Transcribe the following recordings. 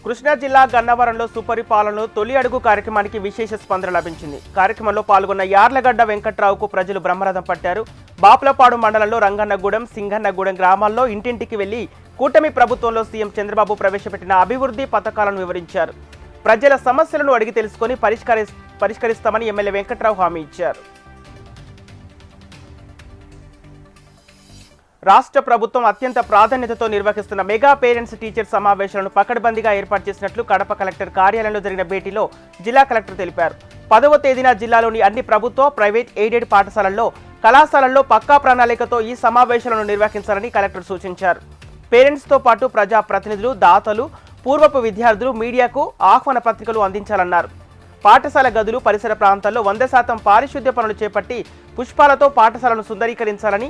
కృష్ణా జిల్లా గన్నవరంలో సుపరిపాలనలో తొలి అడుగు కార్యక్రమానికి విశేష స్పందన లభించింది. కార్యక్రమంలో పాల్గొన్న యార్లగడ్డ వెంకట్రావుకు ప్రజలు బ్రహ్మరథం పట్టారు. బాపులపాడు మండలంలో రంగన్నగూడెం, సింగన్నగూడెం గ్రామాల్లో ఇంటింటికి వెళ్లి కూటమి ప్రభుత్వంలో సీఎం చంద్రబాబు ప్రవేశపెట్టిన అభివృద్ధి పథకాలను వివరించారు. ప్రజల సమస్యలను అడిగి తెలుసుకొని పరిష్కరిస్తామని ఎమ్మెల్యే వెంకట్రావు హామీ ఇచ్చారు. రాష్ట్ర ప్రభుత్వం అత్యంత ప్రాధాన్యతతో నిర్వహిస్తున్న మెగా పేరెంట్స్ టీచర్ సమావేశాలను పకడ్బందీగా ఏర్పాటు చేసినట్లు కడప కలెక్టర్ కార్యాలయంలో జరిగిన భేటీలో జిల్లా కలెక్టర్ తెలిపారు. 10వ తేదీన జిల్లాలోని అన్ని ప్రభుత్వ, ప్రైవేట్, ఎయిడెడ్ పాఠశాలల్లో, కళాశాలల్లో పక్కా ప్రణాళికతో ఈ సమావేశాలను నిర్వహించాలని కలెక్టర్ సూచించారు. పేరెంట్స్తో పాటు ప్రజా ప్రతినిధులు, దాతలు, పూర్వపు విద్యార్థులు మీడియాకు ఆహ్వాన పత్రికలు అందించాలన్నారు. పాఠశాల గదులు, పరిసర ప్రాంతాల్లో 100% పారిశుద్ధ్య పనులు చేపట్టి పుష్పాలతో పాఠశాలను సుందరీకరించాలని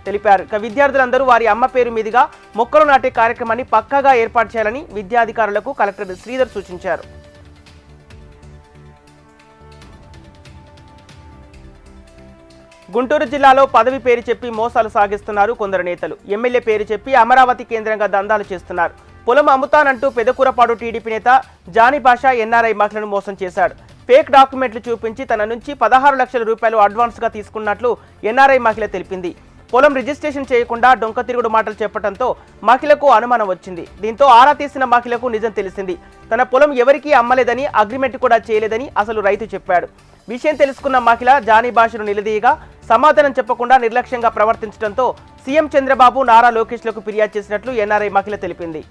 తెలిపారు. విద్యార్థులందరూ వారి అమ్మ పేరు మీదుగా మొక్కలు నాటే కార్యక్రమాన్ని పక్కాగా ఏర్పాటు చేయాలని విద్యాధికారులకు కలెక్టర్ శ్రీధర్ సూచించారు. గుంటూరు జిల్లాలో పదవి పేరు చెప్పి మోసాలు సాగిస్తున్నారు కొందరు నేతలు. ఎమ్మెల్యే పేరు చెప్పి అమరావతి కేంద్రంగా దందాలు చేస్తున్నారు. పొలం అమ్ముతానంటూ పెదకూరపాడు టీడీపీ నేత జానీ భాష ఎన్ఆర్ఐ మహిళను మోసం చేశాడు. ఫేక్ డాక్యుమెంట్లు చూపించి తన నుంచి 16 లక్షల రూపాయలు అడ్వాన్స్గా తీసుకున్నట్లు ఎన్ఆర్ఐ మహిళ తెలిపింది. పొలం రిజిస్ట్రేషన్ చేయకుండా డొంక తిరుగుడు మాటలు చెప్పడంతో మహిళకు అనుమానం వచ్చింది. దీంతో ఆరా తీసిన మహిళకు నిజం తెలిసింది. తన పొలం ఎవరికీ అమ్మలేదని, అగ్రిమెంట్ కూడా చేయలేదని అసలు రైతు చెప్పాడు. విషయం తెలుసుకున్న మహిళ జానీ భాషను నిలదీయగా సమాధానం చెప్పకుండా నిర్లక్ష్యంగా ప్రవర్తించడంతో సీఎం చంద్రబాబు, నారా లోకేష్లకు ఫిర్యాదు చేసినట్లు ఎన్ఆర్ఐ మహిళ తెలిపింది.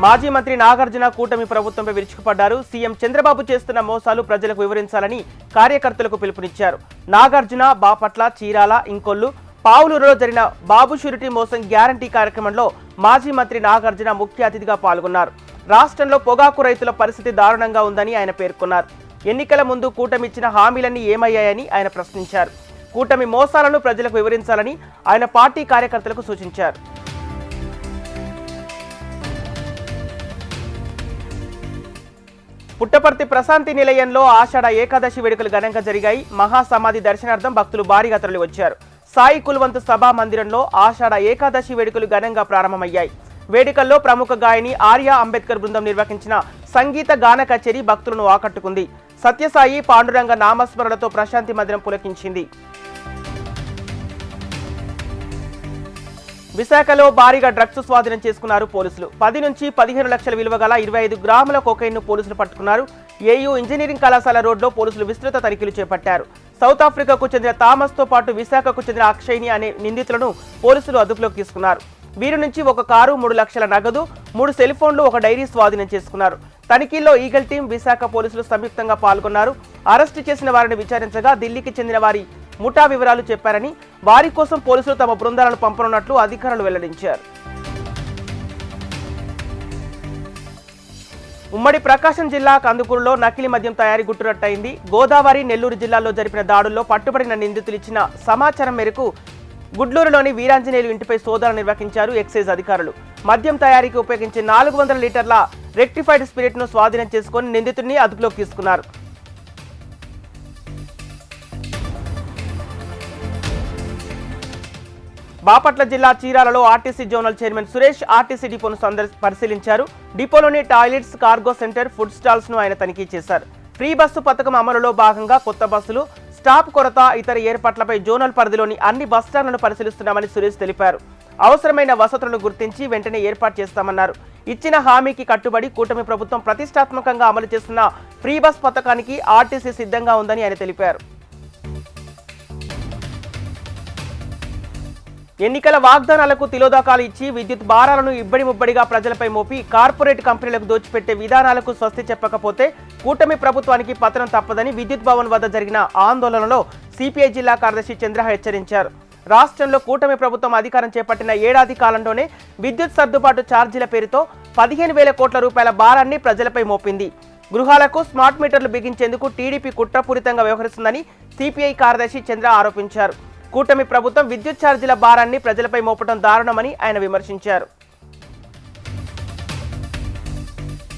మాజీ మంత్రి నాగార్జున కూటమి ప్రభుత్వంపై విరుచుకుపడ్డారు. సీఎం చంద్రబాబు చేస్తున్న మోసాలు ప్రజలకు వివరించాలని కార్యకర్తలకు పిలుపునిచ్చారు. నాగార్జున బాపట్ల, చీరాల, ఇంకొల్లు, పావులూరులో జరిగిన బాబు షూరిటీ మోసం గ్యారంటీ కార్యక్రమంలో మాజీ మంత్రి నాగార్జున ముఖ్య అతిథిగా పాల్గొన్నారు. రాష్ట్రంలో పొగాకు రైతుల పరిస్థితి దారుణంగా ఉందని ఆయన పేర్కొన్నారు. ఎన్నికల ముందు కూటమి ఇచ్చిన హామీలన్నీ ఏమయ్యాయని ఆయన ప్రశ్నించారు. కూటమి మోసాలను ప్రజలకు వివరించాలని ఆయన పార్టీ కార్యకర్తలకు సూచించారు. పుట్టపర్తి ప్రశాంతి నిలయంలో ఆషాఢ ఏకాదశి వేడుకలు ఘనంగా జరిగాయి. మహాసమాధి దర్శనార్థం భక్తులు భారీగా తరలి వచ్చారు. సాయి కుల్వంత్ సభా మందిరంలో ఆషాఢ ఏకాదశి వేడుకలు ఘనంగా ప్రారంభమయ్యాయి. వేడుకల్లో ప్రముఖ గాయని ఆర్య అంబేద్కర్ బృందం నిర్వహించిన సంగీత గాన కచేరీ భక్తులను ఆకట్టుకుంది. సత్యసాయి పాండురంగ నామస్మరణతో ప్రశాంతి మందిరం పులకించింది. విశాఖలో భారీగా డ్రగ్స్ స్వాధీనం చేసుకున్నారు పోలీసులు. 10 నుంచి 15 లక్షల విలువ గల 25 గ్రాముల కోకైన్ను పోలీసులు పట్టుకున్నారు. ఏయూ ఇంజనీరింగ్ కళాశాల రోడ్లో పోలీసులు విస్తృత తనిఖీలు చేపట్టారు. సౌత్ ఆఫ్రికాకు చెందిన థామస్తో పాటు విశాఖకు చెందిన అక్షయ్ని అనే నిందితులను పోలీసులు అదుపులోకి తీసుకున్నారు. వీరి నుంచి ఒక కారు, 3 లక్షల నగదు, 3 సెల్ ఫోన్లు, ఒక డైరీ స్వాధీనం చేసుకున్నారు. తనిఖీల్లో ఈగల్ టీం, విశాఖ పోలీసులు సంయుక్తంగా పాల్గొన్నారు. అరెస్టు చేసిన వారిని విచారించగా ఢిల్లీకి చెందిన వారి ముఠా వివరాలు చెప్పారని, వారి కోసం పోలీసులు తమ బృందాలను పంపనున్నట్లు అధికారులు వెల్లడించారు. ఉమ్మడి ప్రకాశం జిల్లా కందుకూరులో నకిలీ మద్యం తయారీ గుట్టురట్టయింది. గోదావరి, నెల్లూరు జిల్లాల్లో జరిపిన దాడుల్లో పట్టుబడిన నిందితులు ఇచ్చిన సమాచారం మేరకు గుడ్లూరులోని వీరాంజనేయులు ఇంటిపై సోదాలు నిర్వహించారు ఎక్సైజ్ అధికారులు. మద్యం తయారీకి ఉపయోగించే 400 లీటర్ల రెక్టిఫైడ్ స్పిరిట్ ను స్వాధీనం చేసుకుని నిందితుడిని అదుపులోకి తీసుకున్నారు. బాపట్ల జిల్లా చీరాలలో RTC zonal chairman Suresh RTC డిపోను పరిశీలించారు. డిపోలోని toilets, cargo centre, food stalls ను ఆయన తనిఖీ చేశారు. ఫ్రీ బస్సు పథకం అమలులో భాగంగా కొత్త బస్సులు, స్టాప్ కొరత, ఇతర ఏర్పాట్లపై జోనల్ పరిధిలోని అన్ని బస్టాండ్లను పరిశీలిస్తున్నామని సురేష్ తెలిపారు. అవసరమైన వసతులను గుర్తించి వెంటనే ఏర్పాటు చేస్తామన్నారు. ఇచ్చిన హామీకి కట్టుబడి కూటమి ప్రభుత్వం ప్రతిష్టాత్మకంగా అమలు చేస్తున్న ఫ్రీ బస్ పథకానికి ఆర్టీసీ సిద్ధంగా ఉందని ఆయన తెలిపారు. ఎన్నికల వాగ్దానాలకు తిలోదాకాలు ఇచ్చి విద్యుత్ భారాలను ఇబ్బడి ముబ్బడిగా ప్రజలపై మోపి కార్పొరేట్ కంపెనీలకు దోచిపెట్టే విధానాలకు స్వస్తి చెప్పకపోతే కూటమి ప్రభుత్వానికి పతనం తప్పదని విద్యుత్ భవన్ వద్ద జరిగిన ఆందోళనలో సిపిఐ జిల్లా కార్యదర్శి చంద్ర హెచ్చరించారు. రాష్ట్రంలో కూటమి ప్రభుత్వం అధికారం చేపట్టిన ఏడాది కాలంలోనే విద్యుత్ సర్దుబాటు ఛార్జీల పేరుతో 15,000 కోట్ల రూపాయల భారాన్ని ప్రజలపై మోపింది. గృహాలకు స్మార్ట్ మీటర్లు బిగించేందుకు టీడీపీ కుట్రపూరితంగా వ్యవహరిస్తుందని సిపిఐ కార్యదర్శి చంద్ర ఆరోపించారు. కూటమి ప్రభుత్వం విద్యుత్ ఛార్జీల భారాన్ని ప్రజలపై మోపడం దారుణమని ఆయన విమర్శించారు.